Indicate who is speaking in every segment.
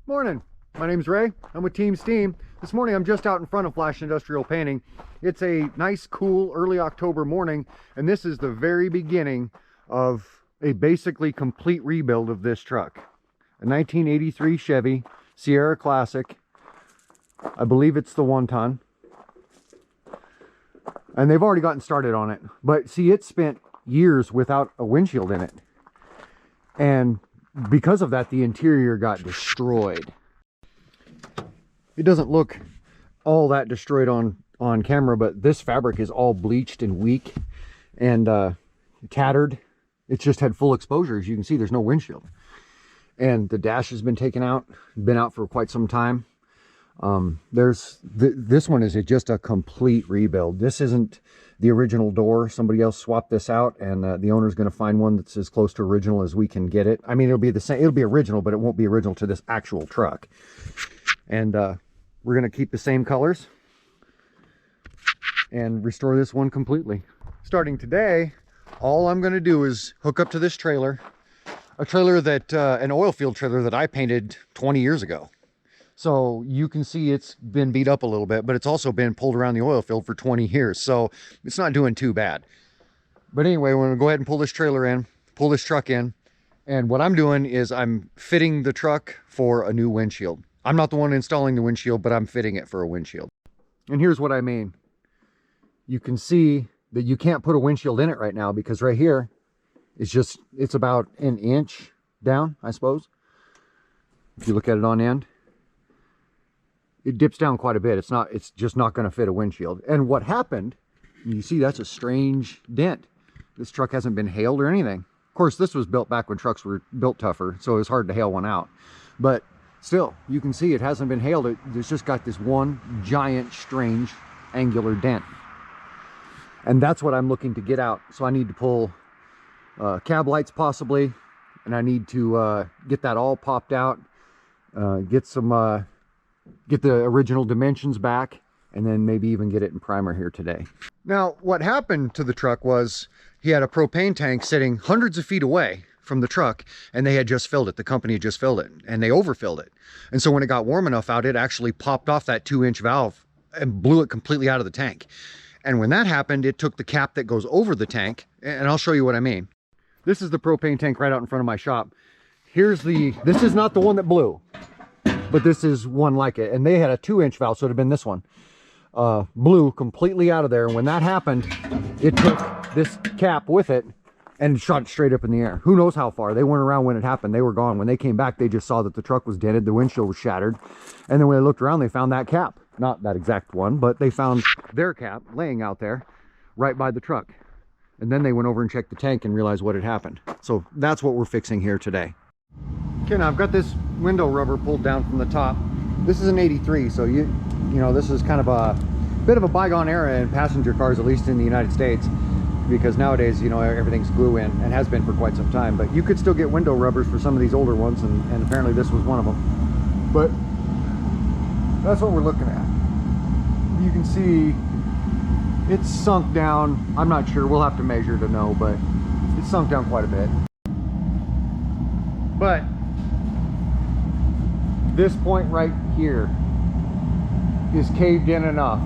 Speaker 1: Morning, my name's Ray. I'm with Team S.T.E.A.M. This morning I'm just out in front of Flash Industrial Painting. It's a nice, cool, early October morning, and this is the very beginning of a basically complete rebuild of this truck. A 1983 Chevy Sierra Classic. I believe it's the 1-ton. And they've already gotten started on it. But see, it spent years without a windshield in it. And because of that, the interior got destroyed. It doesn't look all that destroyed on camera, but this fabric is all bleached and weak and tattered. It's just had full exposure. As you can see, there's no windshield. And the dash has been taken out, been out for quite some time. This one is just a complete rebuild. This isn't the original door. Somebody else swapped this out, and the owner's going to find one that's as close to original as we can get it. I mean, it'll be the same. It'll be original, but it won't be original to this actual truck. And we're going to keep the same colors and restore this one completely. Starting today, all I'm going to do is hook up to this trailer, a trailer that an oil field trailer that I painted 20 years ago. So you can see it's been beat up a little bit, but it's also been pulled around the oil field for 20 years. So it's not doing too bad. But anyway, we're gonna go ahead and pull this trailer in, pull this truck in. And what I'm doing is I'm fitting the truck for a new windshield. I'm not the one installing the windshield, but I'm fitting it for a windshield. And here's what I mean. You can see that you can't put a windshield in it right now because right here is it's about an inch down, I suppose. If you look at it on end. It dips down quite a bit. It's just not going to fit a windshield. And what happened, you see that's a strange dent. This truck hasn't been hailed or anything. Of course, this was built back when trucks were built tougher, so it was hard to hail one out. But still, you can see it hasn't been hailed. It's just got this one giant, strange, angular dent. And that's what I'm looking to get out. So I need to pull cab lights possibly, and I need to get that all popped out, get the original dimensions back, and then maybe even get it in primer here today. Now, what happened to the truck was he had a propane tank sitting hundreds of feet away from the truck, and they had just filled it. The company had just filled it, and they overfilled it. And so when it got warm enough out, it actually popped off that 2-inch valve and blew it completely out of the tank. And when that happened, it took the cap that goes over the tank, and I'll show you what I mean. This is the propane tank right out in front of my shop. This is not the one that blew, but this is one like it, and they had a 2-inch valve, so it would have been this one. Blew completely out of there, and when that happened, it took this cap with it and shot it straight up in the air. Who knows how far? They weren't around when it happened. They were gone. When they came back, they just saw that the truck was dented, the windshield was shattered, and then when they looked around, they found that cap. Not that exact one, but they found their cap laying out there right by the truck. And then they went over and checked the tank and realized what had happened. So that's what we're fixing here today. Okay, now I've got this window rubber pulled down from the top. This is an 83, so you know, this is kind of a bit of a bygone era in passenger cars, at least in the United States, because nowadays, you know, everything's glue in and has been for quite some time. But you could still get window rubbers for some of these older ones, and apparently this was one of them. But that's what we're looking at. You can see it's sunk down. I'm not sure, we'll have to measure to know, but it's sunk down quite a bit. But this point right here is caved in enough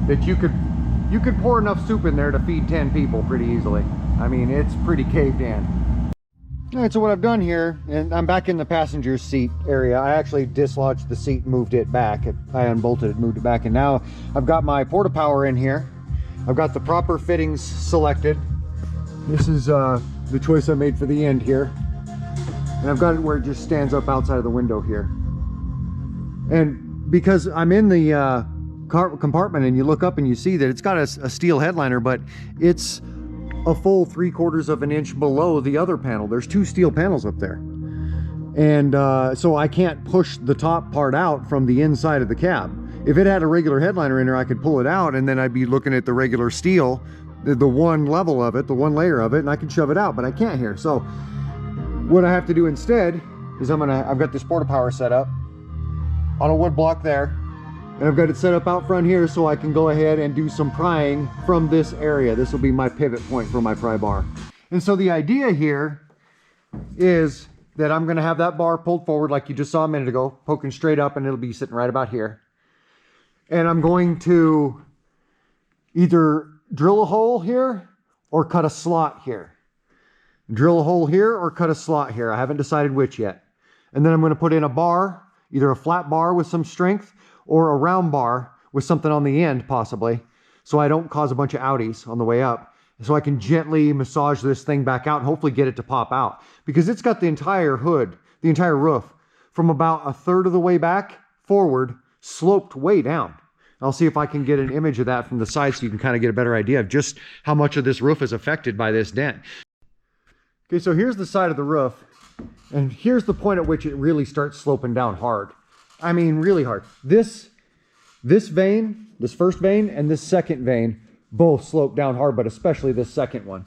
Speaker 1: that you could pour enough soup in there to feed 10 people pretty easily. I mean, it's pretty caved in. All right, so what I've done here, and I'm back in the passenger seat area. I actually dislodged the seat and moved it back. I unbolted it, moved it back, and now I've got my porta power in here. I've got the proper fittings selected. This is the choice I made for the end here. And I've got it where it just stands up outside of the window here. And because I'm in the compartment, and you look up and you see that it's got a steel headliner, but it's a full 3/4 of an inch below the other panel. There's 2 steel panels up there. And so I can't push the top part out from the inside of the cab. If it had a regular headliner in there, I could pull it out, and then I'd be looking at the regular steel, the one level of it, the one layer of it, and I can shove it out, but I can't here. So what I have to do instead is I've got this porta power set up on a wood block there, and I've got it set up out front here so I can go ahead and do some prying from this area. This will be my pivot point for my pry bar. And so the idea here is that I'm going to have that bar pulled forward like you just saw a minute ago, poking straight up, and it'll be sitting right about here. And I'm going to either drill a hole here or cut a slot here. Drill a hole here or cut a slot here. I haven't decided which yet. And then I'm going to put in a bar, either a flat bar with some strength or a round bar with something on the end possibly, so I don't cause a bunch of outies on the way up. So I can gently massage this thing back out and hopefully get it to pop out. Because it's got the entire hood, the entire roof, from about a third of the way back forward, sloped way down. I'll see if I can get an image of that from the side so you can kind of get a better idea of just how much of this roof is affected by this dent. Okay, so here's the side of the roof, and here's the point at which it really starts sloping down hard. I mean, really hard. This vein, this first vein, and this second vein both slope down hard, but especially this second one.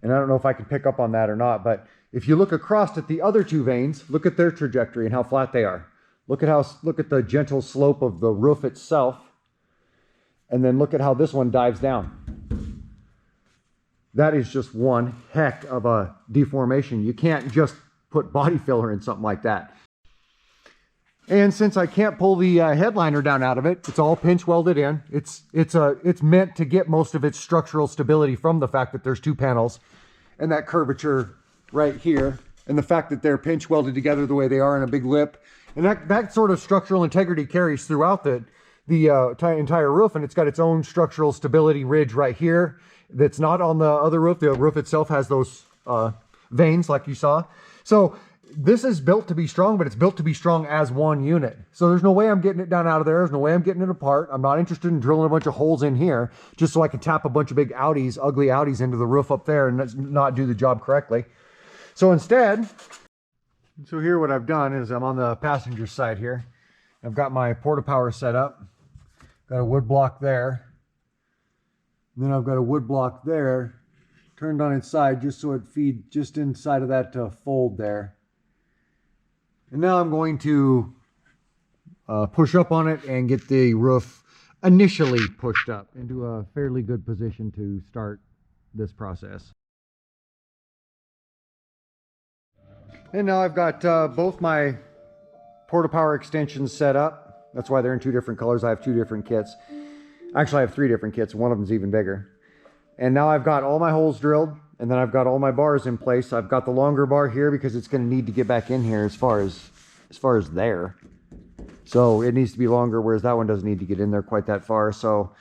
Speaker 1: And I don't know if I can pick up on that or not, but if you look across at the other two veins, look at their trajectory and how flat they are. Look at the gentle slope of the roof itself, and then look at how this one dives down. That is just one heck of a deformation. You can't just put body filler in something like that. And since I can't pull the headliner down out of it, it's all pinch welded in. It's meant to get most of its structural stability from the fact that there's two panels and that curvature right here, and the fact that they're pinch welded together the way they are in a big lip. And that sort of structural integrity carries throughout the entire roof, and it's got its own structural stability ridge right here that's not on the other roof. The roof itself has those veins like you saw. So this is built to be strong, but it's built to be strong as one unit. So there's no way I'm getting it down out of there. There's no way I'm getting it apart. I'm not interested in drilling a bunch of holes in here just so I can tap a bunch of big outies, ugly outies into the roof up there and not do the job correctly. So instead, so here what I've done is I'm on the passenger side here. I've got my porta-power set up. Got a wood block there. And then I've got a wood block there turned on its side just so it feeds just inside of that fold there. And now I'm going to push up on it and get the roof initially pushed up into a fairly good position to start this process. And now I've got both my porta-power extensions set up. That's why they're in two different colors. I have two different kits. Actually, I have three different kits. One of them is even bigger. And now I've got all my holes drilled, and then I've got all my bars in place. I've got the longer bar here because it's going to need to get back in here as far as there. So it needs to be longer, whereas that one doesn't need to get in there quite that far. So,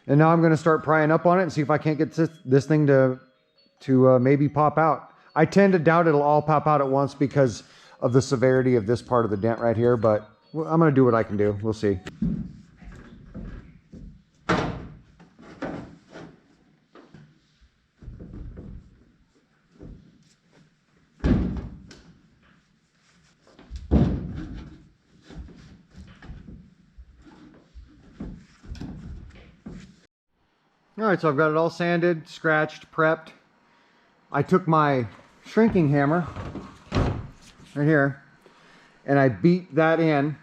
Speaker 1: and now I'm going to start prying up on it and see if I can't get this thing to maybe pop out. I tend to doubt it'll all pop out at once because of the severity of this part of the dent right here, but I'm going to do what I can do. We'll see. All right, so I've got it all sanded, scratched, prepped. I took my shrinking hammer right here and I beat that in,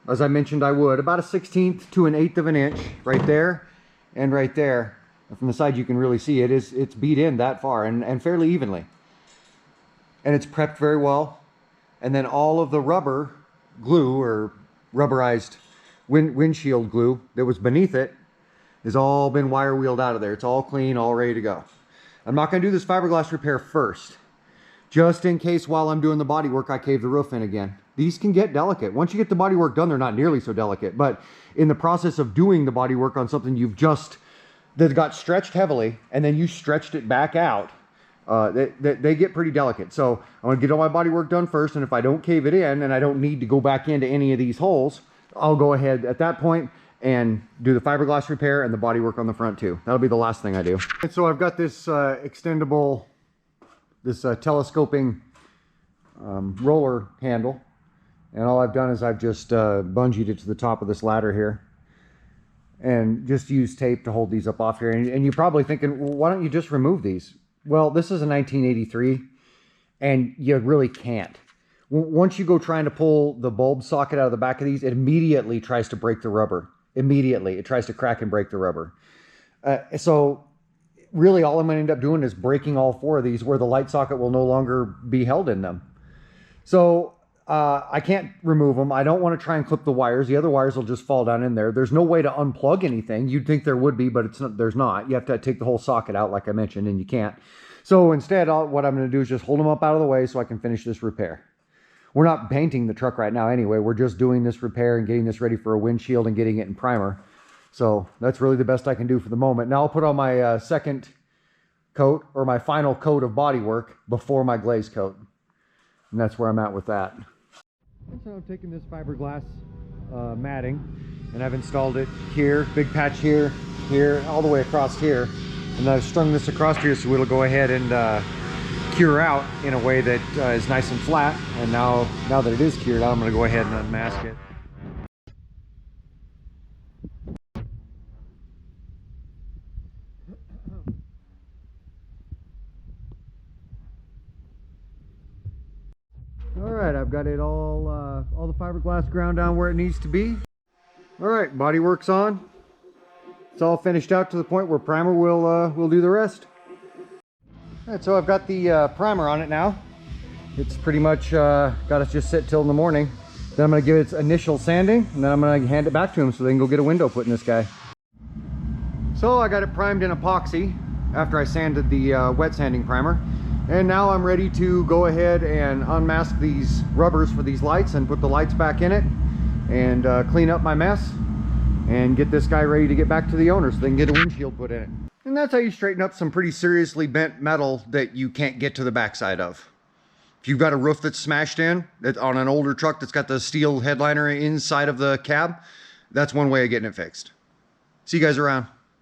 Speaker 1: as I mentioned I would, about a 1/16 to an 1/8 of an inch right there and right there. And from the side you can really see it's beat in that far and fairly evenly. And it's prepped very well. And then all of the rubber glue or rubberized windshield glue that was beneath it has all been wire wheeled out of there. It's all clean, all ready to go. I'm not going to do this fiberglass repair first, just in case while I'm doing the body work I cave the roof in again. These can get delicate. Once you get the body work done, they're not nearly so delicate, but in the process of doing the body work on something that got stretched heavily and then you stretched it back out, they get pretty delicate. So I'm going to get all my body work done first, and if I don't cave it in and I don't need to go back into any of these holes, I'll go ahead at that point and do the fiberglass repair and the body work on the front too. That'll be the last thing I do. And so I've got this extendable, this telescoping roller handle, and all I've done is I've just bungeed it to the top of this ladder here and just used tape to hold these up off here. And you're probably thinking, well, why don't you just remove these? Well, this is a 1983 and you really can't. Once you go trying to pull the bulb socket out of the back of these, it immediately tries to break the rubber. Immediately, it tries to crack and break the rubber. So really all I'm going to end up doing is breaking all four of these where the light socket will no longer be held in them. So I can't remove them. I don't want to try and clip the wires. The other wires will just fall down in there. There's no way to unplug anything. You'd think there would be, but it's not, there's not. You have to take the whole socket out like I mentioned, and you can't. So instead, what I'm going to do is just hold them up out of the way so I can finish this repair. We're not painting the truck right now anyway. We're just doing this repair and getting this ready for a windshield and getting it in primer. So that's really the best I can do for the moment. Now I'll put on my second coat, or my final coat of bodywork before my glaze coat. And that's where I'm at with that. So I'm taking this fiberglass matting, and I've installed it here, big patch here, here, all the way across here. And I've strung this across here so it'll go ahead and cure out in a way that is nice and flat. And now that it is cured out, I'm going to go ahead and unmask it. All right, I've got it all the fiberglass ground down where it needs to be. All right, bodywork's on. It's all finished out to the point where primer will do the rest. All right, so I've got the primer on it now. It's pretty much got us just sit till in the morning. Then I'm gonna give it its initial sanding, and then I'm gonna hand it back to him so they can go get a window put in this guy. So I got it primed in epoxy after I sanded the wet sanding primer. And now I'm ready to go ahead and unmask these rubbers for these lights and put the lights back in it and clean up my mess and get this guy ready to get back to the owner so they can get a windshield put in it. And that's how you straighten up some pretty seriously bent metal that you can't get to the backside of. If you've got a roof that's smashed in on an older truck that's got the steel headliner inside of the cab, that's one way of getting it fixed. See you guys around.